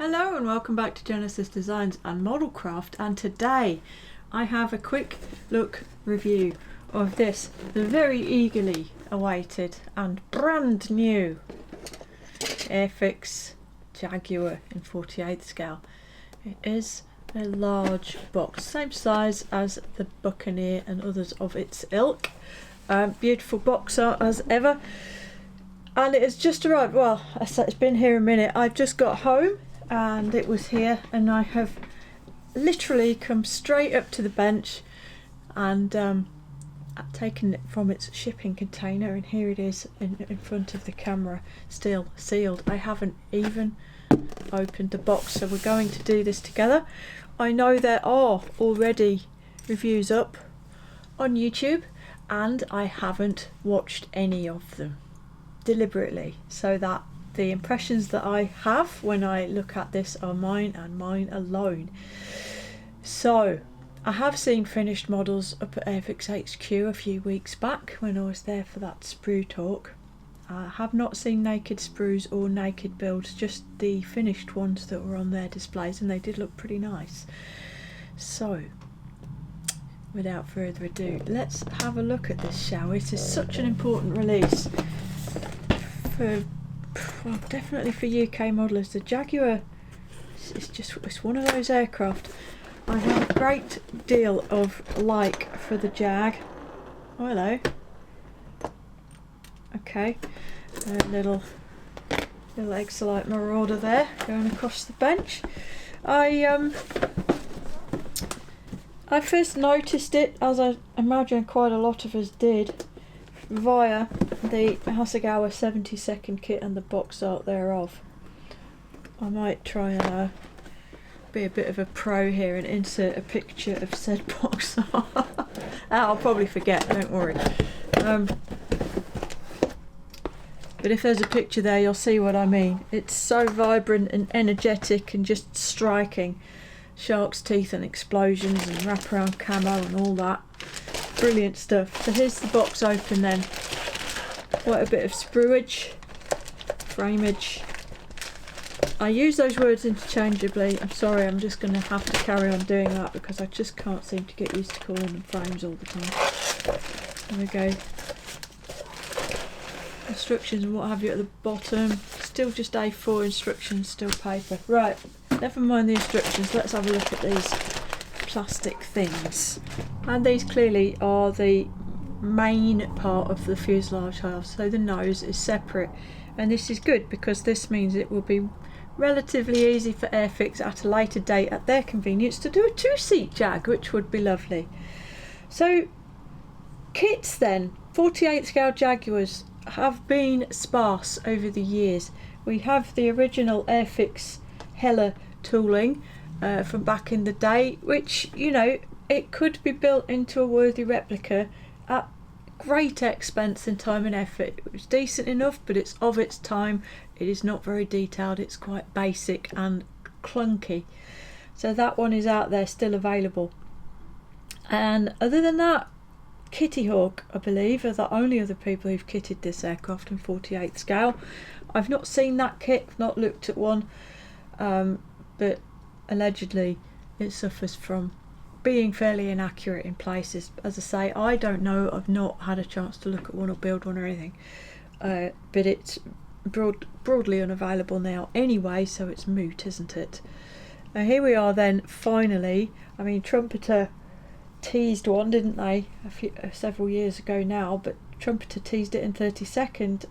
Hello and welcome back to Genesis Designs and Modelcraft, and today I have a quick look review of this very eagerly awaited and brand new Airfix Jaguar in 48th scale. It is a large box, same size as the Buccaneer and others of its ilk. Beautiful box art as ever, and it has just arrived. Well, it's been here a minute. I've just got home and it was here, and I have literally come straight up to the bench and taken it from its shipping container, and here it is in front of the camera, still sealed. I haven't even opened the box, so we're going to do this together. I know there are already reviews up on YouTube and I haven't watched any of them deliberately, so that the impressions that I have when I look at this are mine and mine alone. So I have seen finished models up at Airfix HQ a few weeks back when I was there for that sprue talk. I have not seen naked sprues or naked builds, just the finished ones that were on their displays, and they did look pretty nice. So without further ado, let's have a look at this, shall we? It is such an important release for, well, definitely for UK modelers. The Jaguar it's one of those aircraft I have a great deal of like for the Jag. Oh, hello. Okay, a little Exolite Marauder there going across the bench. I first noticed it, as I imagine quite a lot of us did, via the Hasegawa 72nd kit and the box art thereof. I might try and be a bit of a pro here and insert a picture of said box art. I'll probably forget, don't worry. But if there's a picture there, you'll see what I mean. It's so vibrant and energetic and just striking. Shark's teeth and explosions and wraparound camo and all that. Brilliant stuff. So here's the box open then. Quite a bit of spruage, frameage. I use those words interchangeably. I'm sorry, I'm just going to have to carry on doing that because I just can't seem to get used to calling them frames all the time. There we go. Instructions and what have you at the bottom. Still just A4 instructions, still paper. Right, never mind the instructions, let's have a look at these plastic things. And these clearly are the main part of the fuselage half, so the nose is separate, and this is good because this means it will be relatively easy for Airfix at a later date at their convenience to do a two-seat Jag, which would be lovely. So kits then, 48 scale Jaguars have been sparse over the years. We have the original Airfix Hella tooling from back in the day, which, you know, it could be built into a worthy replica at great expense and time and effort. It was decent enough, but it's of its time. It is not very detailed, it's quite basic and clunky. So that one is out there, still available. And other than that, Kitty Hawk, I believe, are the only other people who've kitted this aircraft in 48th scale. I've not seen that kit, not looked at one, but allegedly it suffers from being fairly inaccurate in places. As I say, I don't know, I've not had a chance to look at one or build one or anything, but it's broadly unavailable now anyway, so it's moot, isn't it? Now here we are then, finally. I mean, Trumpeter teased one, didn't they, several years ago now, but Trumpeter teased it in 32nd,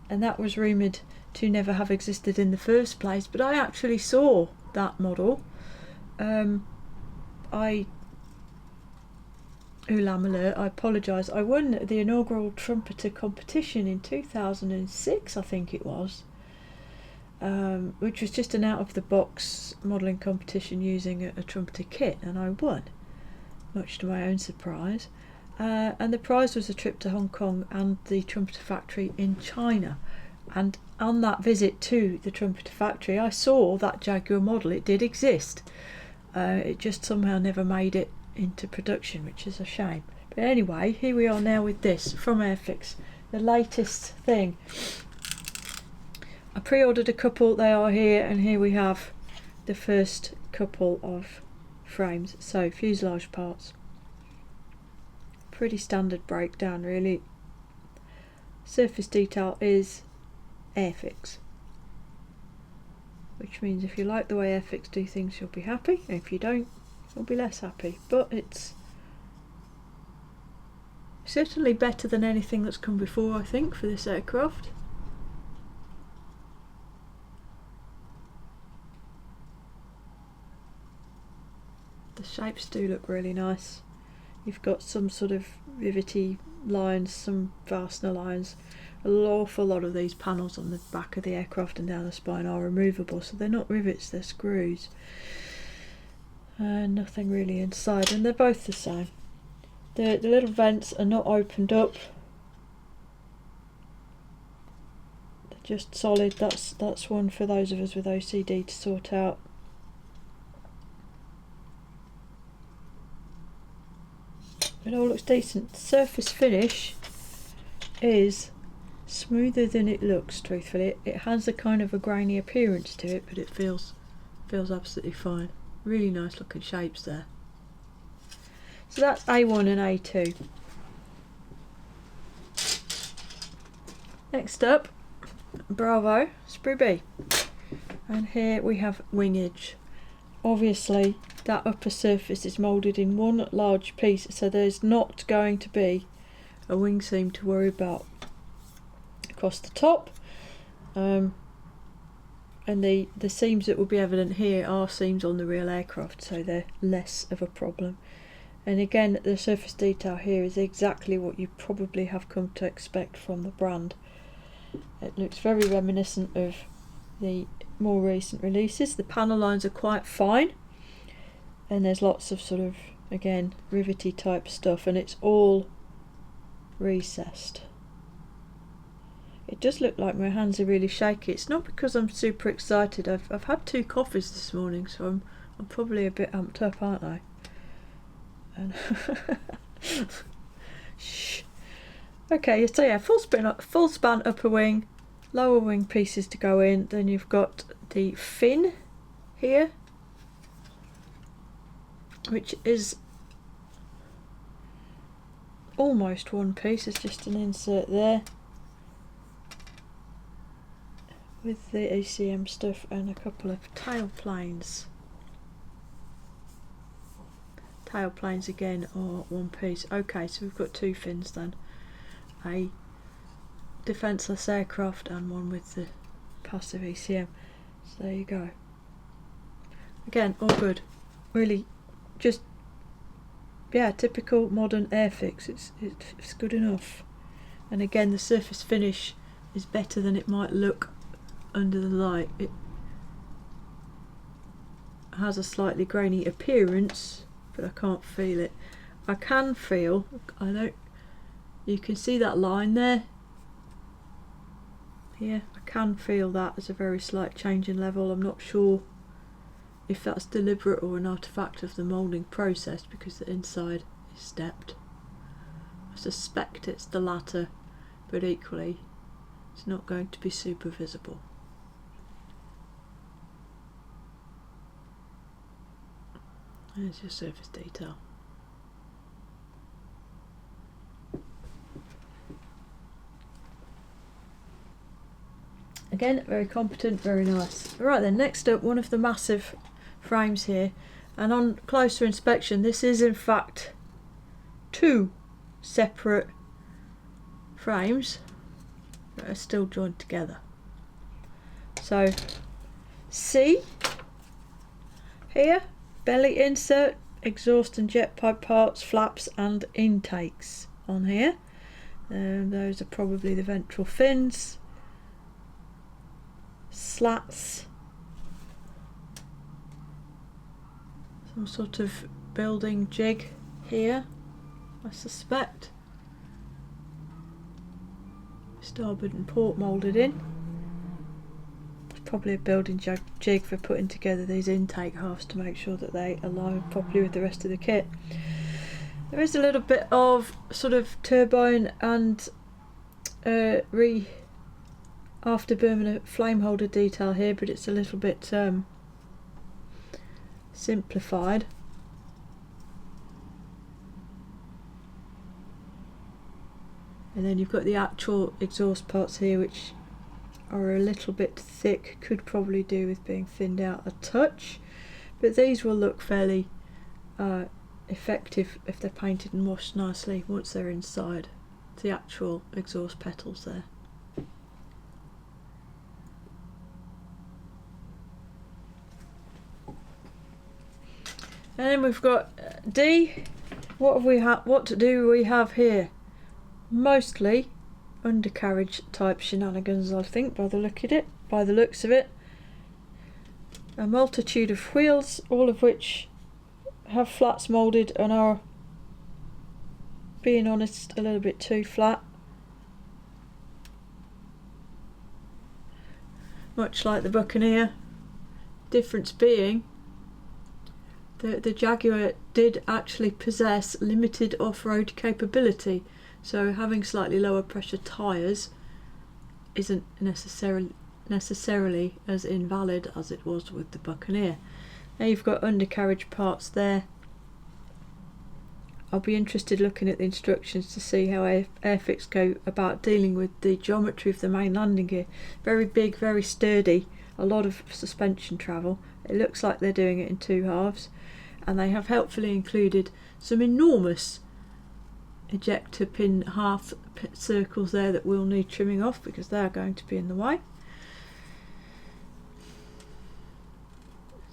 and that was rumoured to never have existed in the first place, but I actually saw that model. Ulam alert, I apologise, I won the inaugural Trumpeter competition in 2006, I think it was, which was just an out of the box modelling competition using a Trumpeter kit, and I won, much to my own surprise, and the prize was a trip to Hong Kong and the Trumpeter factory in China. And on that visit to the Trumpeter factory, I saw that Jaguar model. It did exist, it just somehow never made it into production, which is a shame. But anyway, here we are now with this from Airfix, the latest thing. I pre-ordered a couple, they are here, and here we have the first couple of frames. So fuselage parts, pretty standard breakdown really. Surface detail is Airfix, which means if you like the way Airfix do things, you'll be happy. If you don't, you'll be less happy. But it's certainly better than anything that's come before, I think, for this aircraft. The shapes do look really nice. You've got some sort of rivety lines, some fastener lines. An awful lot of these panels on the back of the aircraft and down the spine are removable, so they're not rivets, they're screws. Nothing really inside, and they're both the same. The little vents are not opened up. They're just solid. That's one for those of us with OCD to sort out. It all looks decent. Surface finish is smoother than it looks, truthfully. It has a kind of a grainy appearance to it, but it feels absolutely fine. Really nice looking shapes there. So that's A1 and A2. Next up, Bravo, sprue B. And here we have wingage. Obviously that upper surface is moulded in one large piece, so there's not going to be a wing seam to worry about across the top. And the seams that will be evident here are seams on the real aircraft, so they're less of a problem. And again, the surface detail here is exactly what you probably have come to expect from the brand. It looks very reminiscent of the more recent releases. The panel lines are quite fine, and there's lots of sort of, again, rivety type stuff, and it's all recessed. It does look like my hands are really shaky. It's not because I'm super excited. I've had 2 coffees this morning, so I'm probably a bit amped up, aren't I? And shh. Okay, so yeah, full span upper wing, lower wing pieces to go in. Then you've got the fin here, which is almost one piece. It's just an insert there with the ACM stuff and a couple of tail planes. Tail planes again are one piece. Okay, so we've got 2 fins then. A defenceless aircraft and one with the passive ECM. So there you go. Again, all good. Really, just, yeah, typical modern Airfix. It's good enough. And again, the surface finish is better than it might look under the light. It has a slightly grainy appearance, but I can't feel it. I can feel, you can see that line there. Here, I can feel that as a very slight change in level. I'm not sure if that's deliberate or an artifact of the moulding process, because the inside is stepped. I suspect it's the latter, but equally it's not going to be super visible. There's your surface detail. Again, very competent, very nice. Right then, next up, one of the massive frames here, and on closer inspection this is in fact 2 separate frames that are still joined together. So C here, belly insert, exhaust and jet pipe parts, flaps and intakes on here. Those are probably the ventral fins, slats, some sort of building jig here, I suspect. Starboard and port moulded in. It's probably a building jig for putting together these intake halves to make sure that they align properly with the rest of the kit. There is a little bit of sort of turbine and afterburner flame holder detail here, but it's a little bit simplified. And then you've got the actual exhaust parts here, which are a little bit thick, could probably do with being thinned out a touch, but these will look fairly effective if they're painted and washed nicely once they're inside the actual exhaust petals there. And then we've got D. What do we have here? Mostly undercarriage type shenanigans, I think, by the looks of it. A multitude of wheels, all of which have flats moulded and are, being honest, a little bit too flat. Much like the Buccaneer. Difference being the Jaguar did actually possess limited off-road capability, so having slightly lower pressure tyres isn't necessarily as invalid as it was with the Buccaneer. Now you've got undercarriage parts there. I'll be interested looking at the instructions to see how Airfix go about dealing with the geometry of the main landing gear. Very big, very sturdy, a lot of suspension travel. It looks like they're doing it in 2 halves, and they have helpfully included some enormous ejector pin half circles there that will need trimming off because they are going to be in the way.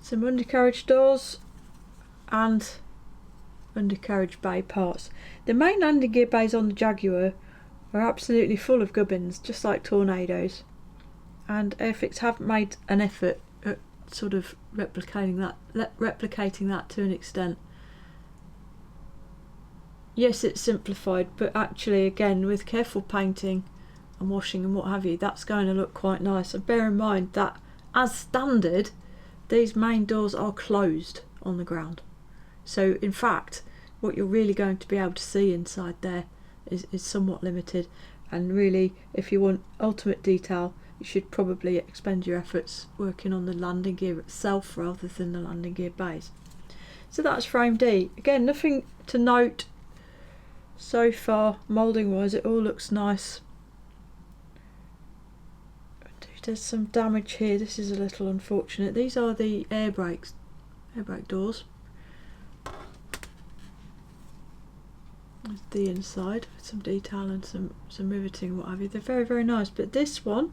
Some undercarriage doors and undercarriage bay parts. The main landing gear bays on the Jaguar are absolutely full of gubbins, just like tornadoes, and Airfix have made an effort at sort of replicating that to an extent. Yes, it's simplified, but actually, again, with careful painting and washing and what have you, that's going to look quite nice. And bear in mind that, as standard, these main doors are closed on the ground. So, in fact, what you're really going to be able to see inside there is somewhat limited. And really, if you want ultimate detail, you should probably expend your efforts working on the landing gear itself rather than the landing gear bays. So that's frame D. Again, nothing to note so far, moulding wise. It all looks nice. There's some damage here. This is a little unfortunate. These are the air brake doors. There's the inside with some detail and some riveting and what have you. They're very, very nice, but this one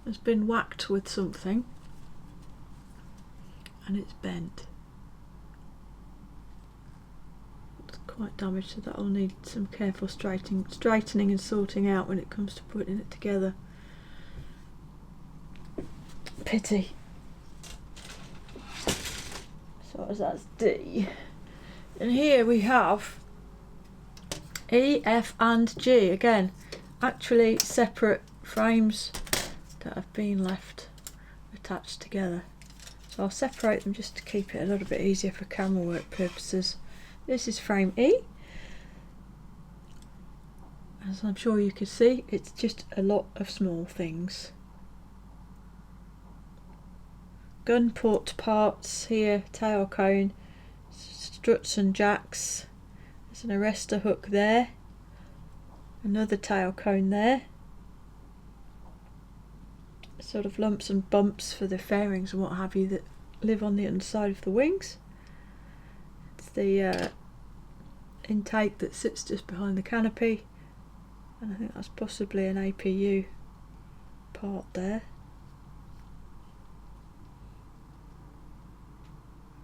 has been whacked with something and it's bent. It's quite damaged, so that'll need some careful straightening and sorting out when it comes to putting it together. Pity. So that's D. And here we have E, F and G. Again, actually separate frames that have been left attached together. So I'll separate them just to keep it a little bit easier for camera work purposes. This is frame E. As I'm sure you can see, it's just a lot of small things. Gun port parts here, tail cone, struts and jacks. There's an arrestor hook there, another tail cone there, sort of lumps and bumps for the fairings and what have you that live on the underside of the wings. It's the intake that sits just behind the canopy, and I think that's possibly an APU part there.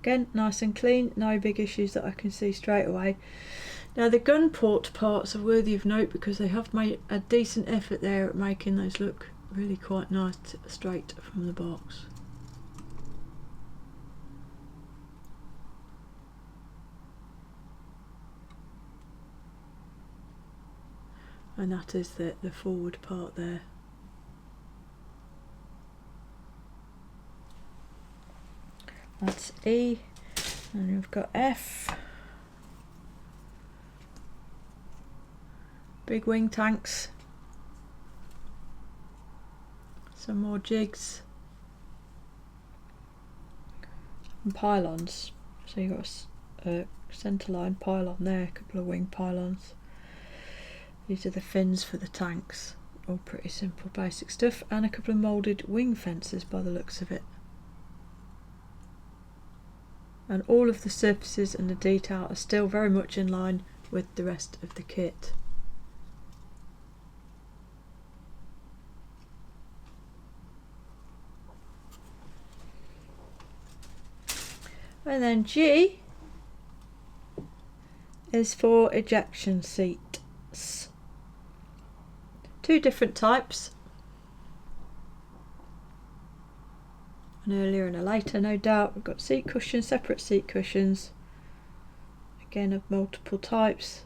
Again, nice and clean, no big issues that I can see straight away. Now the gun port parts are worthy of note because they have made a decent effort there at making those look really quite nice straight from the box. And that is the forward part there. That's E, and we've got F. Big wing tanks. some more jigs and pylons. So you've got a centerline pylon there, a couple of wing pylons. These are the fins for the tanks. All pretty simple basic stuff, and a couple of moulded wing fences by the looks of it. And all of the surfaces and the detail are still very much in line with the rest of the kit. And then G is for ejection seats. Two different types. An earlier and a later, no doubt. We've got seat cushions, separate seat cushions. Again of multiple types.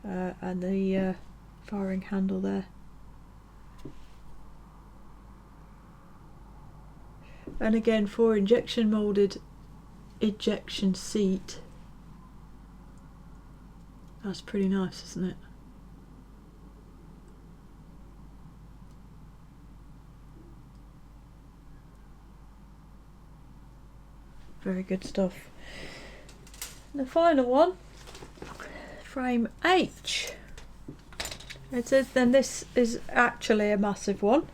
And the firing handle there. And again for injection moulded ejection seat. That's pretty nice, isn't it? Very good stuff. And the final one, frame H. It says then this is actually a massive one.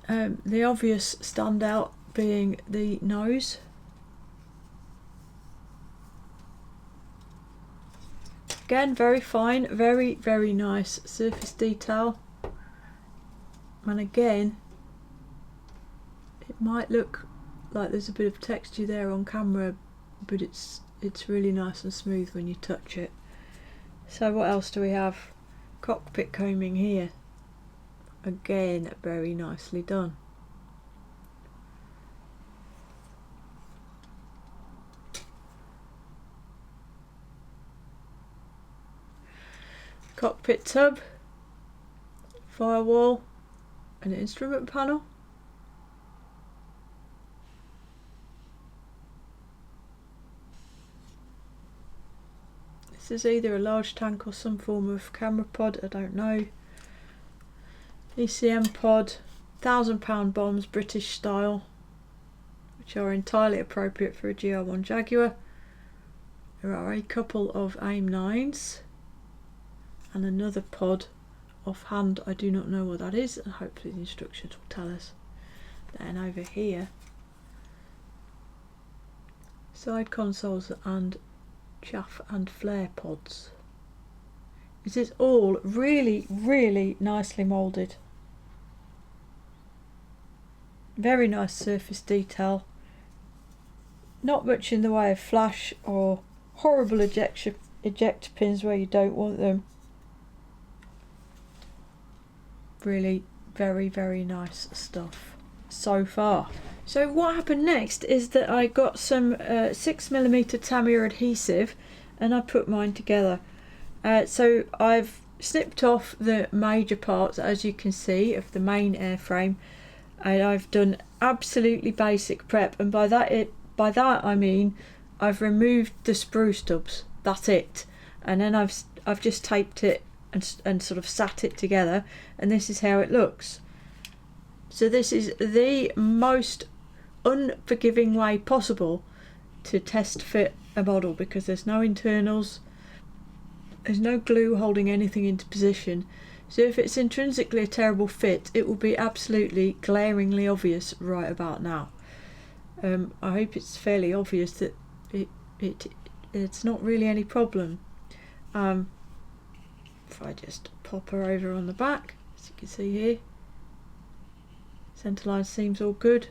The obvious standout being the nose. Again, very fine, very, very nice surface detail. And again, it might look like there's a bit of texture there on camera, but it's really nice and smooth when you touch it. So what else do we have? Cockpit combing here. Again, very nicely done. Cockpit tub, firewall, an instrument panel. This is either a large tank or some form of camera pod, I don't know. ECM pod, £1,000 bombs, British style, which are entirely appropriate for a GR1 Jaguar. There are a couple of AIM-9s and another pod. Offhand, I do not know what that is, and hopefully the instructions will tell us. Then over here, side consoles and chaff and flare pods. This is all really, really nicely moulded. Very nice surface detail. Not much in the way of flash or horrible ejector pins where you don't want them. Really very, very nice stuff so far. So what happened next is that I got some 6mm Tamiya adhesive and I put mine together. So I've snipped off the major parts, as you can see, of the main airframe, and I've done absolutely basic prep, and by that I mean I've removed the sprue stubs. That's it. And then I've just taped it and sort of sat it together, and this is how it looks. So this is the most unforgiving way possible to test fit a model, because there's no internals, there's no glue holding anything into position. So if it's intrinsically a terrible fit, it will be absolutely glaringly obvious right about now. I hope it's fairly obvious that it's not really any problem. If I just pop her over on the back, as you can see here, centerline seams all good.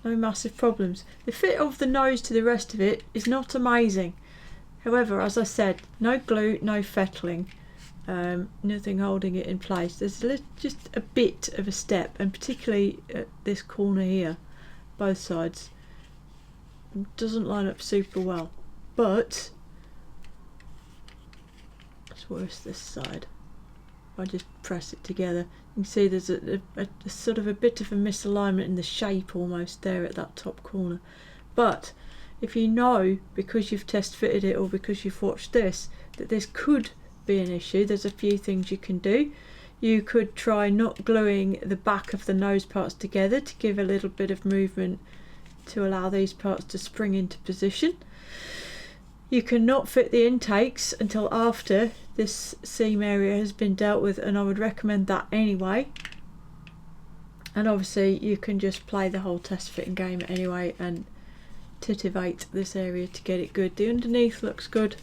No massive problems. The fit of the nose to the rest of it is not amazing. However, as I said, no glue, no fettling, nothing holding it in place. There's just a bit of a step, and particularly at this corner here, both sides, it doesn't line up super well. But it's worse this side. If I just press it together, you can see there's a sort of a bit of a misalignment in the shape almost there at that top corner. But if you know, because you've test fitted it or because you've watched this, that this could be an issue, there's a few things you can do. You could try not gluing the back of the nose parts together to give a little bit of movement to allow these parts to spring into position. You cannot fit the intakes until after this seam area has been dealt with, and I would recommend that anyway. And obviously you can just play the whole test fitting game anyway and titivate this area to get it good. The underneath looks good.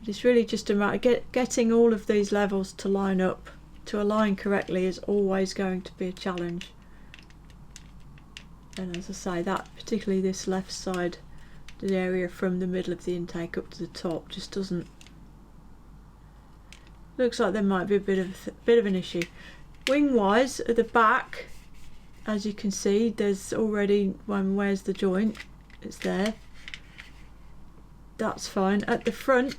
It's really just a matter of getting all of these levels to line up. To align correctly is always going to be a challenge. And as I say, that particularly this left side, the area from the middle of the intake up to the top, just doesn't. Looks like there might be a bit of an issue. Wing wise, at the back, as you can see, there's already one. Where's the joint? It's there. That's fine. At the front,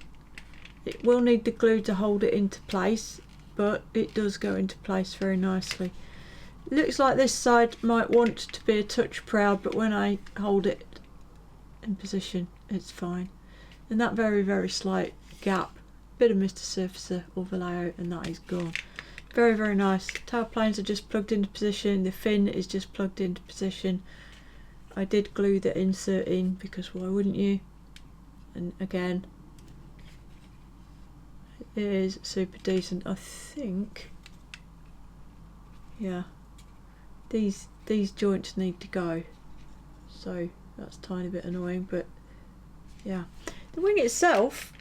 it will need the glue to hold it into place, but it does go into place very nicely. It looks like this side might want to be a touch proud, but when I hold it in position, it's fine. And that very, very slight gap, bit of Mr. Surfacer overlay, and that is gone. Very, very nice. Tail planes are just plugged into position. The fin is just plugged into position. I did glue the insert in because why wouldn't you? And again, it is super decent. I think, yeah, these joints need to go. So that's a tiny bit annoying, but yeah. The wing itself,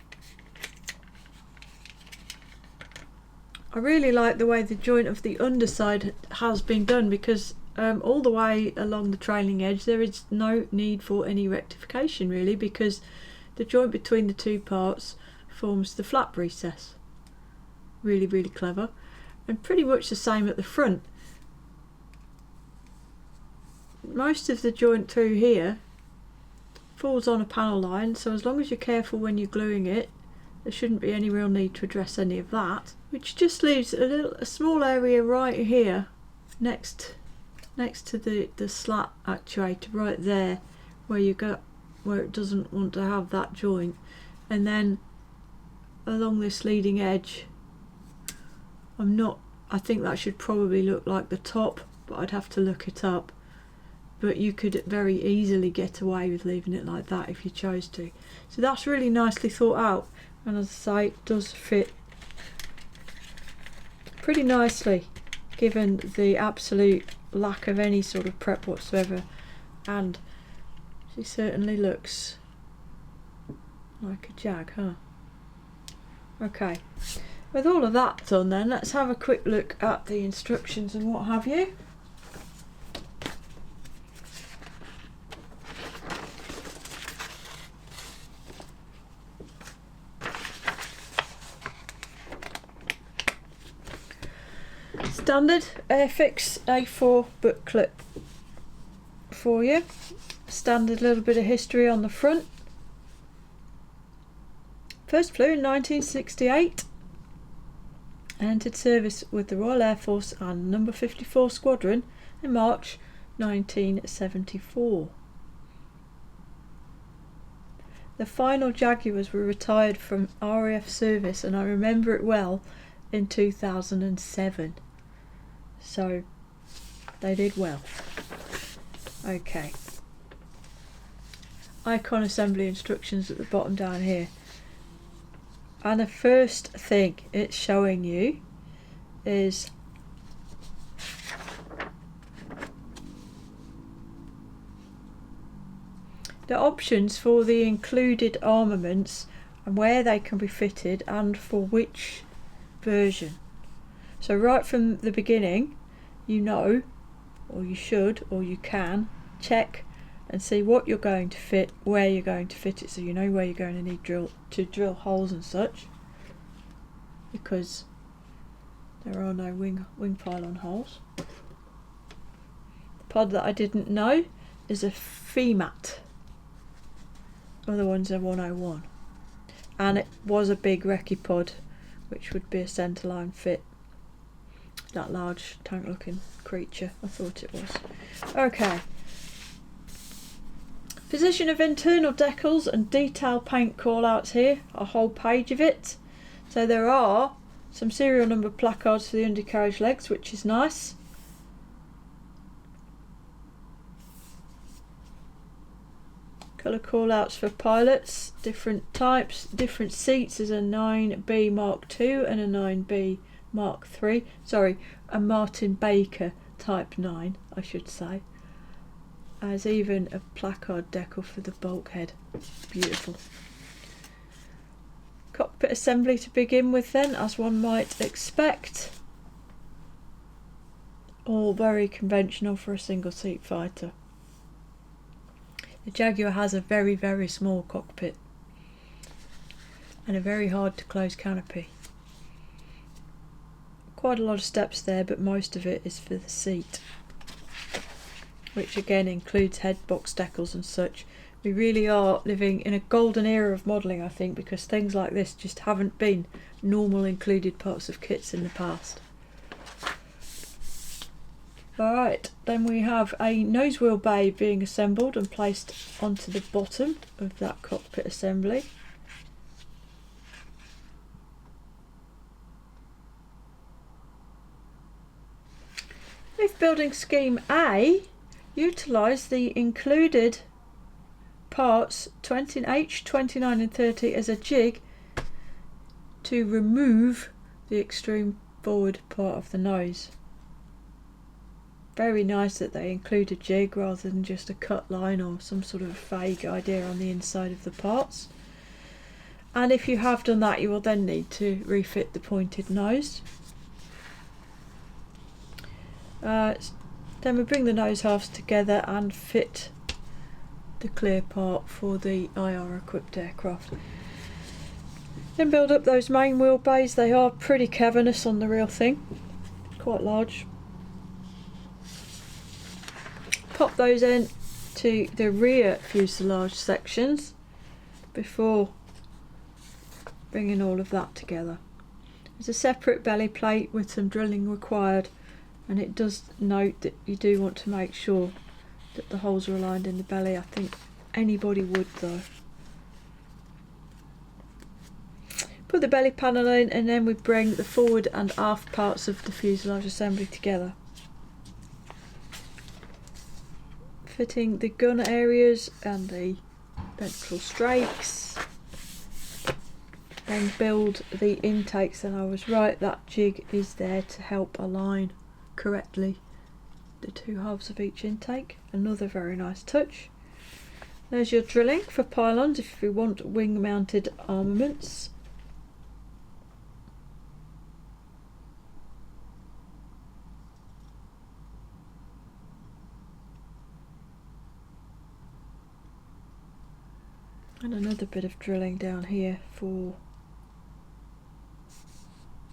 I really like the way the joint of the underside has been done, because all the way along the trailing edge there is no need for any rectification really, because the joint between the two parts forms the flap recess. Really, really clever. And pretty much the same at the front. Most of the joint through here falls on a panel line, so as long as you're careful when you're gluing it, there shouldn't be any real need to address any of that, which just leaves a small area right here next to the slat actuator right there, where it doesn't want to have that joint. And then along this leading edge, I think that should probably look like the top, but I'd have to look it up. But you could very easily get away with leaving it like that if you chose to. So that's really nicely thought out, and as I say, it does fit pretty nicely given the absolute lack of any sort of prep whatsoever, and she certainly looks like a Jag, huh? Okay, with all of that done then, let's have a quick look at the instructions and what have you. Standard Airfix A4 booklet for you. Standard little bit of history on the front. First flew in 1968. Entered service with the Royal Air Force and number 54 Squadron in March 1974. The final Jaguars were retired from RAF service, and I remember it well, in 2007. So they did well. Okay. Icon assembly instructions at the bottom down here. And the first thing it's showing you is the options for the included armaments and where they can be fitted and for which version. So right from the beginning, you know, or you should, or you can check and see what you're going to fit, where you're going to fit it, so you know where you're going to need to drill holes and such, because there are no wing pylon holes. The pod that I didn't know is a FEMAT. Other ones are 101, and it was a big recce pod, which would be a centerline fit. That large tank looking creature, I thought it was. Okay. Position of internal decals and detail paint callouts here, a whole page of it. So there are Some serial number placards for the undercarriage legs, which is nice. Colour call-outs for pilots, different types, different seats. There's a 9B Mark II and a 9B Mark III. Sorry, a Martin Baker Type 9, I should say. There's even a placard decal for the bulkhead. Beautiful. Cockpit assembly to begin with then, as one might expect. All very conventional for a single seat fighter. The Jaguar has a very, very small cockpit and a very hard to close canopy. Quite a lot of steps there, but most of it is for the seat, which again includes head box decals and such. We really are living in a golden era of modelling, I think, because things like this just haven't been normal included parts of kits in the past. Alright, then we have a nose wheel bay being assembled and placed onto the bottom of that cockpit assembly. If building scheme A utilised the included parts 20H, 29 and 30 as a jig to remove the extreme forward part of the nose. Very nice that they include a jig rather than just a cut line or some sort of vague idea on the inside of the parts. And if you have done that, you will then need to refit the pointed nose. Then we bring the nose halves together and fit the clear part for the IR equipped aircraft. Then build up those main wheel bays. They are pretty cavernous on the real thing, quite large. Pop those in to the rear fuselage sections before bringing all of that together. There's a separate belly plate with some drilling required, and it does note that you do want to make sure that the holes are aligned in the belly. I think anybody would though. Put the belly panel in, and then we bring the forward and aft parts of the fuselage assembly together. Fitting the gun areas and the ventral strakes. Then build the intakes, and I was right, that jig is there to help align correctly the two halves of each intake. Another very nice touch. There's your drilling for pylons if you want wing mounted armaments. And another bit of drilling down here for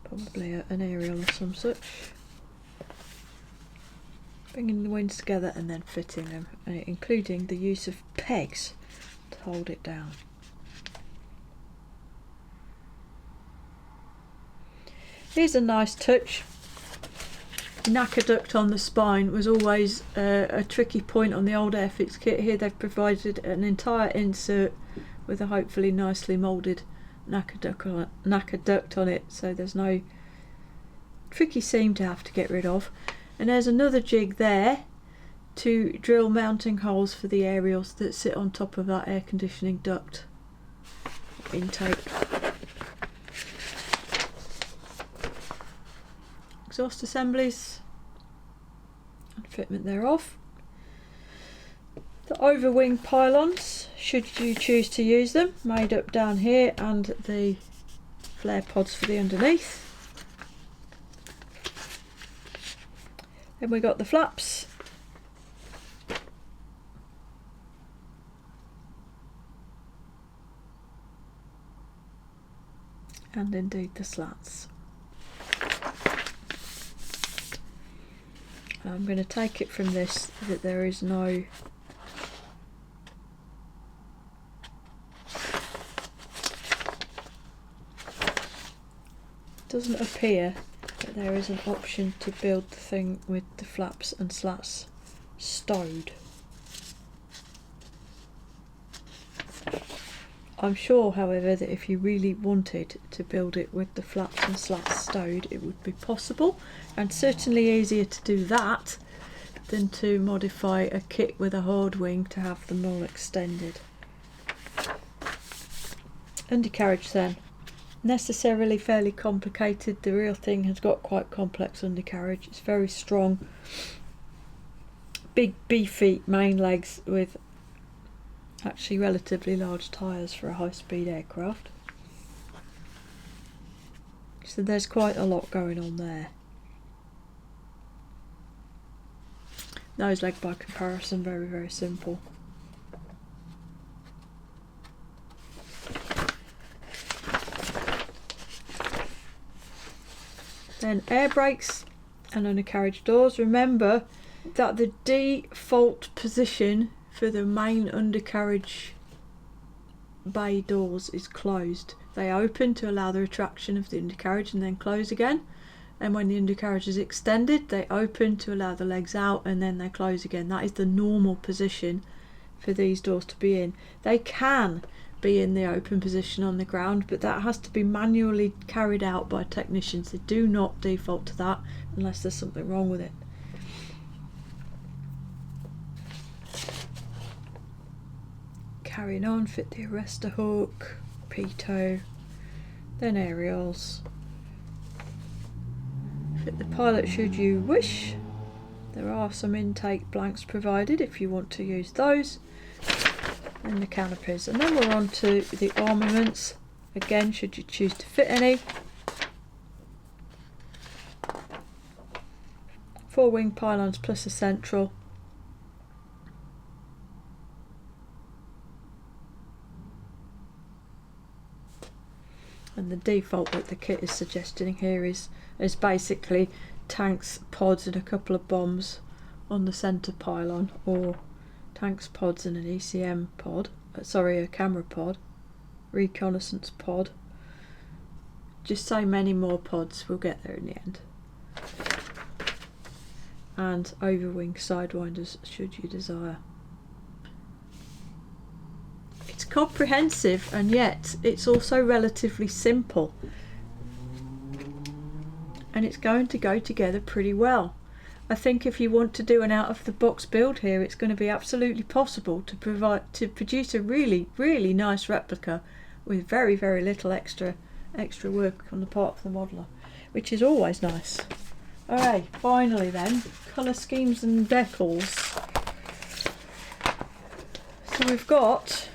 probably an aerial of some such. Bringing the wings together and then fitting them, including the use of pegs to hold it down. Here's a nice touch. Knacker duct on the spine was always a tricky point on the old Airfix kit. Here they've provided an entire insert with a hopefully nicely moulded knacker duct on it, so there's no tricky seam to have to get rid of. And there's another jig there to drill mounting holes for the aerials that sit on top of that air conditioning duct intake. Exhaust assemblies and fitment thereof. The overwing pylons, should you choose to use them, made up down here, and the flare pods for the underneath. Then we got the flaps. And indeed the slats. I'm going to take it from this that there is no doesn't appear that there is an option to build the thing with the flaps and slats stowed. I'm sure, however, that if you really wanted to build it with the flaps and slats stowed, it would be possible, and certainly easier to do that than to modify a kit with a hard wing to have them all extended. Undercarriage then. Necessarily fairly complicated. The real thing has got quite complex undercarriage. It's very strong. Big beefy main legs with actually relatively large tyres for a high-speed aircraft. So there's quite a lot going on there. Nose leg by comparison, very, very simple. Then air brakes and undercarriage doors. Remember that the default position for the main undercarriage bay doors is closed. They open to allow the retraction of the undercarriage and then close again. And when the undercarriage is extended, they open to allow the legs out and then they close again. That is the normal position for these doors to be in. They can be in the open position on the ground, but that has to be manually carried out by technicians. They do not default to that unless there's something wrong with it. Carrying on, fit the arrestor hook, pitot, then aerials. Fit the pilot should you wish. There are some intake blanks provided if you want to use those. And the canopies. And then we're on to the armaments. Again, should you choose to fit any. 4 wing pylons plus a central. And the default that the kit is suggesting here is basically tanks, pods and a couple of bombs on the centre pylon, or tanks, pods and an ECM pod, a camera pod, reconnaissance pod. Just so many more pods, we'll get there in the end. And overwing sidewinders should you desire. It's comprehensive and yet it's also relatively simple, and it's going to go together pretty well. I think if you want to do an out of the box build here, it's going to be absolutely possible to produce a really, really nice replica with very, very little extra work on the part of the modeller, which is always nice. Alright, finally then, colour schemes and decals. So we've got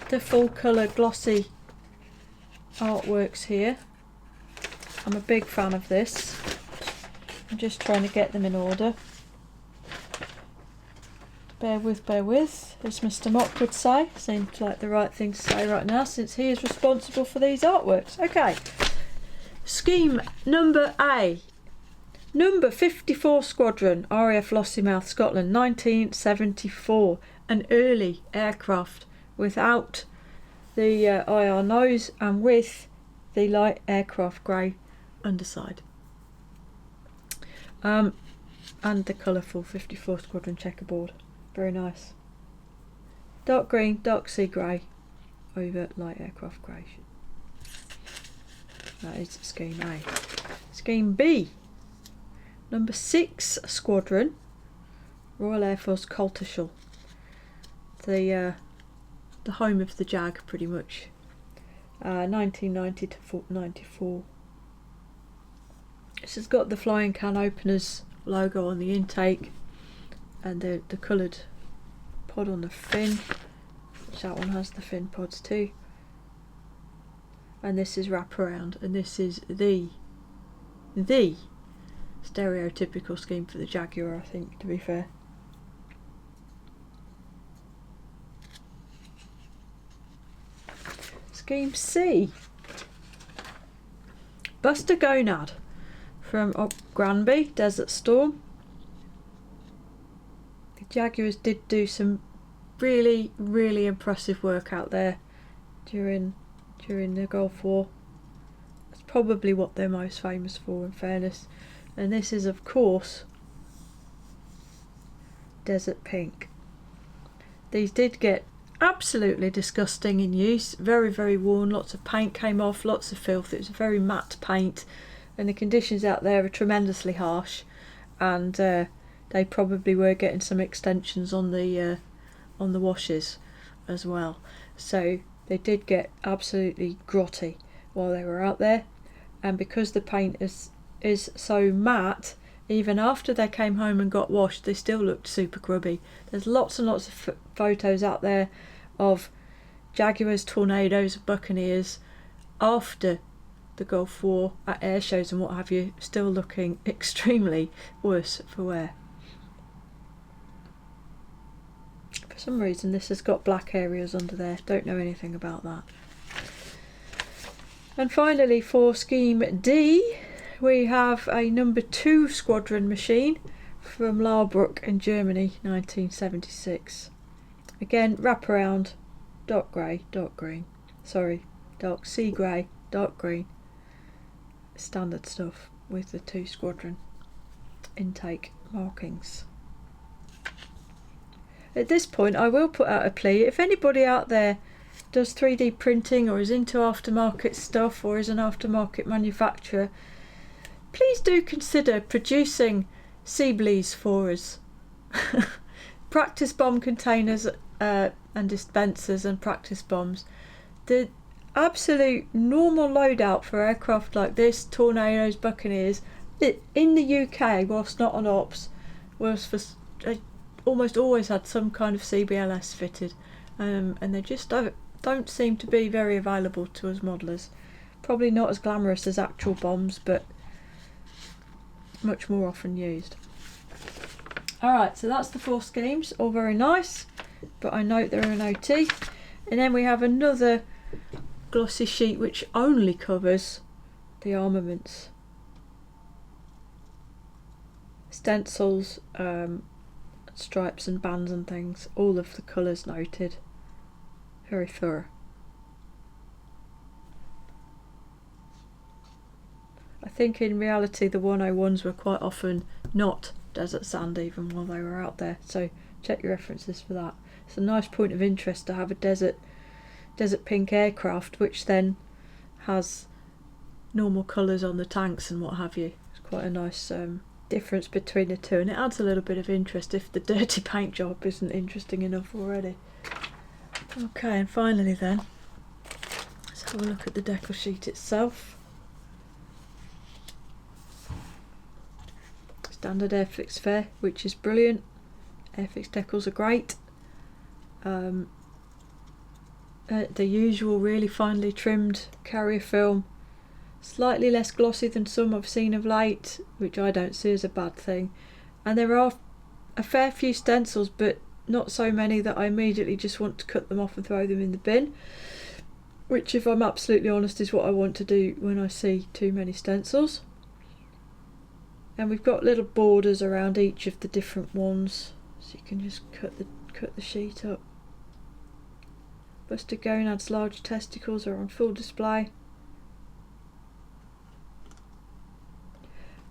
the full colour glossy artworks here. I'm a big fan of this. I'm just trying to get them in order. Bear with, as Mr. Mock would say. Seems like the right thing to say right now since he is responsible for these artworks. Okay, scheme number A. Number 54 Squadron, RAF Lossiemouth, Scotland, 1974. An early aircraft without the IR nose and with the light aircraft grey underside. And the colourful 54 Squadron checkerboard. Very nice. Dark green, dark sea grey over light aircraft grey. That is scheme A. Scheme B. Number 6 Squadron, Royal Air Force Coltishall. The home of the Jag, pretty much. 1990 to 94. This has got the flying can openers logo on the intake and the coloured pod on the fin, which that one has the fin pods too. And this is wraparound, and this is the stereotypical scheme for the Jaguar, I think, to be fair. Scheme C. Buster Gonad from Granby, Desert Storm. The Jaguars did do some really, really impressive work out there during the Gulf War. That's probably what they're most famous for, in fairness. And this is, of course, Desert Pink. These did get absolutely disgusting in use, very, very worn, lots of paint came off, lots of filth. It was a very matte paint, and the conditions out there are tremendously harsh, and they probably were getting some extensions on the washes as well, so they did get absolutely grotty while they were out there. And because the paint is so matte, even after they came home and got washed, they still looked super grubby. There's lots and lots of photos out there of Jaguars, Tornadoes, Buccaneers after the Gulf War at air shows and what have you, still looking extremely worse for wear. For some reason this has got black areas under there, don't know anything about that. And finally, for scheme D, we have a number 2 squadron machine from Laubruck in Germany, 1976. Again, wraparound, dark grey, dark green. Sorry, dark sea grey, dark green. Standard stuff with the 2 squadron intake markings. At this point, I will put out a plea. If anybody out there does 3D printing or is into aftermarket stuff or is an aftermarket manufacturer, please do consider producing assemblies for us. Practice bomb containers and dispensers and practice bombs. The absolute normal loadout for aircraft like this, Tornadoes, Buccaneers, in the UK, whilst not on ops, was for almost always had some kind of CBLS fitted, and they just don't seem to be very available to us modelers. Probably not as glamorous as actual bombs, but much more often used. Alright, so that's the 4 schemes, all very nice, but I note they're an OT. And then we have another glossy sheet which only covers the armaments. Stencils, stripes and bands and things, all of the colours noted. Very thorough. I think in reality the 101s were quite often not desert sand even while they were out there, so check your references for that. It's a nice point of interest to have a desert pink aircraft which then has normal colours on the tanks and what have you. It's quite a nice difference between the two, and it adds a little bit of interest if the dirty paint job isn't interesting enough already. Okay, and finally then, let's have a look at the decal sheet itself. Standard Airfix fare, which is brilliant. Airfix decals are great. The usual really finely trimmed carrier film, slightly less glossy than some I've seen of late, which I don't see as a bad thing. And there are a fair few stencils, but not so many that I immediately just want to cut them off and throw them in the bin, which, if I'm absolutely honest, is what I want to do when I see too many stencils. And we've got little borders around each of the different ones, so you can just cut the sheet up. Busted gonads, large testicles are on full display.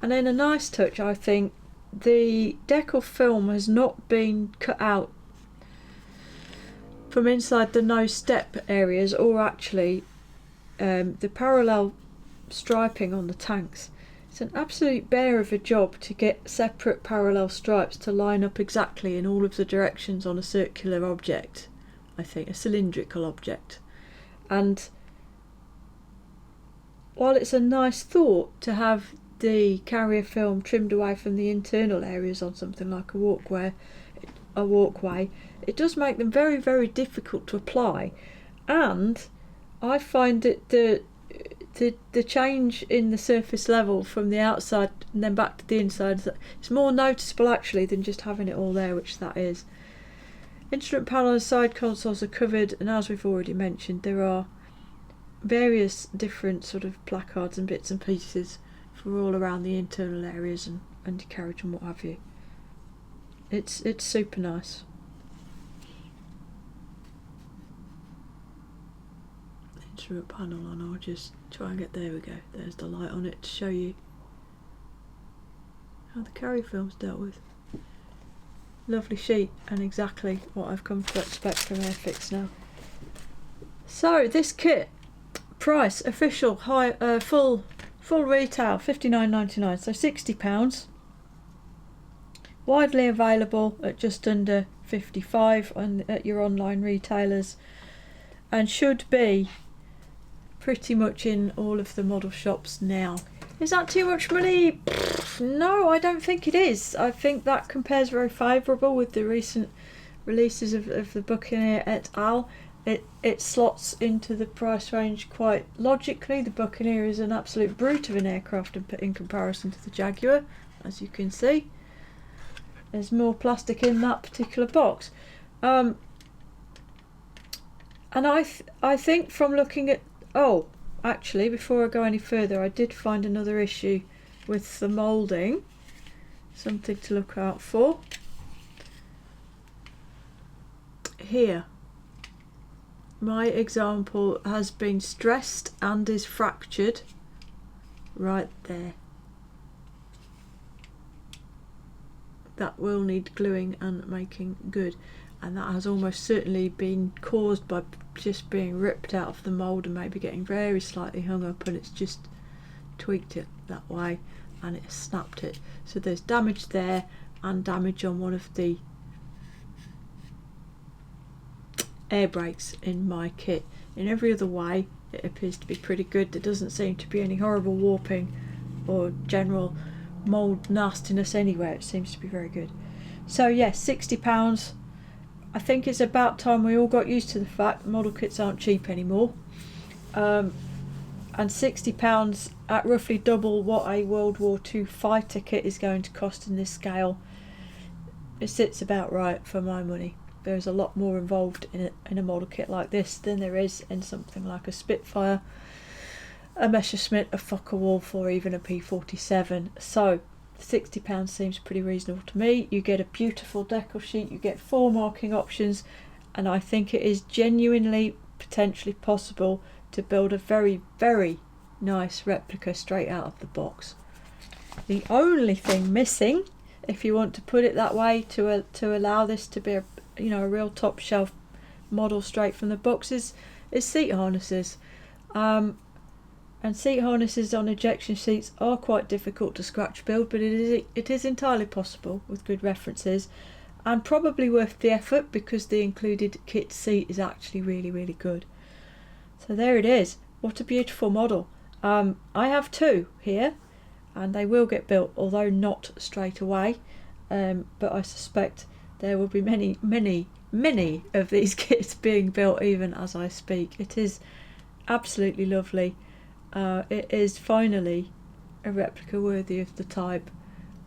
And then a nice touch, I think, the decal film has not been cut out from inside the nose step areas, or actually the parallel striping on the tanks. It's an absolute bear of a job to get separate parallel stripes to line up exactly in all of the directions on a circular object, I think, a cylindrical object. And while it's a nice thought to have the carrier film trimmed away from the internal areas on something like a walkway, it does make them very, very difficult to apply. And I find that the change in the surface level from the outside and then back to the inside is more noticeable actually than just having it all there, which that is. Instrument panel and side consoles are covered, and as we've already mentioned, there are various different sort of placards and bits and pieces for all around the internal areas and undercarriage and what have you. It's super nice. Instrument panel on, I'll just try and get, there we go, there's the light on it to show you how the carrier film's dealt with. lovely sheet, and exactly what I've come to expect from Airfix now. So this kit, price official high full retail £59.99, so £60. Widely available at just under £55 at your online retailers, and should be pretty much in all of the model shops now. Is that too much money? No, I don't think it is. I think that compares very favourable with the recent releases of the Buccaneer et al. It slots into the price range quite logically. The Buccaneer is an absolute brute of an aircraft in comparison to the Jaguar, as you can see. There's more plastic in that particular box. And I think from looking at... Oh, actually, before I go any further, I did find another issue with the moulding. Something to look out for. Here. My example has been stressed and is fractured right there. That will need gluing and making good, and that has almost certainly been caused by just being ripped out of the mould and maybe getting very slightly hung up, and it's just tweaked it that way and it snapped it. So there's damage there and damage on one of the air brakes in my kit. In every other way it appears to be pretty good. There doesn't seem to be any horrible warping or general mould nastiness anywhere. It seems to be very good. So yes, £60. I think it's about time we all got used to the fact model kits aren't cheap anymore, and £60 at roughly double what a World War II fighter kit is going to cost in this scale, it sits about right for my money. There's a lot more involved in a model kit like this than there is in something like a Spitfire, a Messerschmitt, a Focke-Wulf, or even a P-47. So £60 seems pretty reasonable to me. You get a beautiful decal sheet, you get 4 marking options, and I think it is genuinely potentially possible to build a very, very nice replica straight out of the box. The only thing missing, if you want to put it that way, to allow this to be a real top shelf model straight from the boxes, is seat harnesses. And seat harnesses on ejection seats are quite difficult to scratch build, but it is entirely possible with good references, and probably worth the effort because the included kit seat is actually really, really good. So there it is. What a beautiful model. I have 2 here, and they will get built, although not straight away, but I suspect there will be many, many, many of these kits being built even as I speak. It is absolutely lovely. It is finally a replica worthy of the type.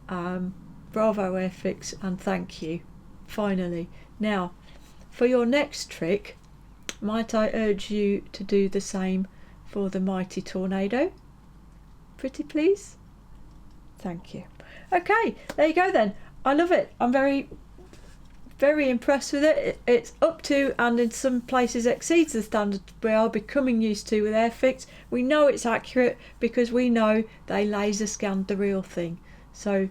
Bravo Airfix, and thank you. Finally. Now, for your next trick, might I urge you to do the same for the mighty Tornado? Pretty please? Thank you. Okay, there you go then. I love it. I'm very, very impressed with it. It's up to, and in some places exceeds, the standard we are becoming used to with Airfix. We know it's accurate because we know they laser scanned the real thing, so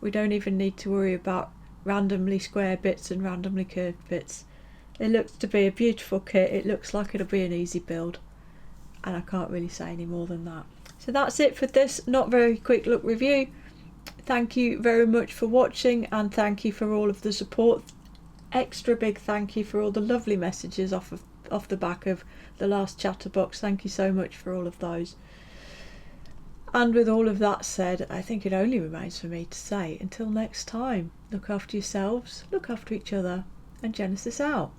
we don't even need to worry about randomly square bits and randomly curved bits. It looks to be a beautiful kit. It looks like it'll be an easy build, and I can't really say any more than that. So that's it for this not very quick look review. Thank you very much for watching, and thank you for all of the support. Extra big thank you for all the lovely messages off the back of the last chatterbox. Thank you so much for all of those. And with all of that said, I think it only remains for me to say until next time, look after yourselves, look after each other, and Genesis out.